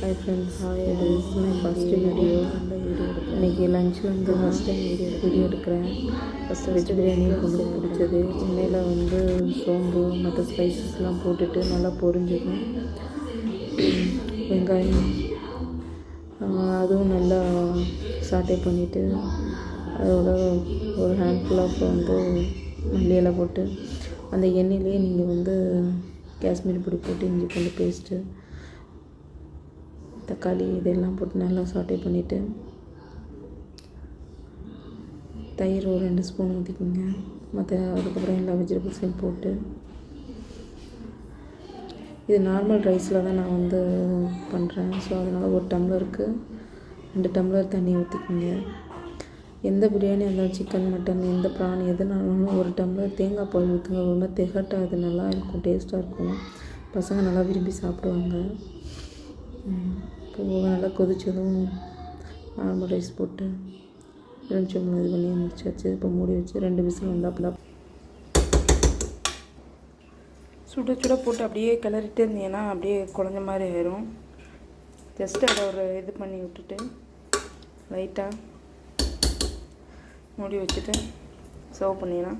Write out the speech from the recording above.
Hi friends, this is my first video. இன்றைக்கி lunch வந்து first time video எடுக்கிறேன். First veg biryani எனக்கு ரொம்ப பிடிச்சது. எண்ணெயில் வந்து சோம்பு மற்ற ஸ்பைசஸ்லாம் போட்டுட்டு நல்லா பொரிஞ்சிடும். வெங்காயம் அதுவும் நல்லா சாட்டே பண்ணிவிட்டு அதோட ஒரு ஹேண்ட்ஃபுல் ஆஃப் வந்து மல்லியெல்லாம் போட்டு அந்த எண்ணெயிலே நீங்கள் வந்து காஷ்மீரி பொடி போட்டு இஞ்சி பூண்டு பேஸ்ட்டு தக்காளி இதெல்லாம் போட்டு நல்லா சாட்டே பண்ணிவிட்டு தயிர் ஒரு 2 ஸ்பூன் ஊற்றிக்குங்க. அதுக்கப்புறம் எல்லா வெஜிடபிள்ஸையும் போட்டு இது நார்மல் ரைஸில் தான் நான் வந்து பண்ணுறேன். ஸோ அதனால் 1 டம்ளருக்கு 2 டம்ளர் தண்ணி ஊற்றிக்குங்க. எந்த பிரியாணி இருந்தாலும் சிக்கன் மட்டன் எந்த ப்ரான் எதுனாலும் 1 டம்ளர் தேங்காய் பால் ஊற்றுங்க. ரொம்ப திகட்டாது, நல்லா இருக்கும், டேஸ்ட்டாக இருக்கும். பசங்க நல்லா விரும்பி சாப்பிடுவாங்க. இப்போ நல்லா கொதிச்சதும் நார்மல் ரைஸ் போட்டு 2 நிமிஷம் இது பண்ணி முடிச்சாச்சு. இப்போ மூடி வச்சு 2 விசில் வந்தாப்புல சுட போட்டு அப்படியே கிளறிட்டு இருந்தீங்கன்னா அப்படியே குழஞ்ச மாதிரி ஆயிரும். ஜஸ்ட்டு அதை ஒரு இது பண்ணி விட்டுட்டு லைட்டாக மூடி வச்சுட்டு சர்வ் பண்ணிங்கன்னா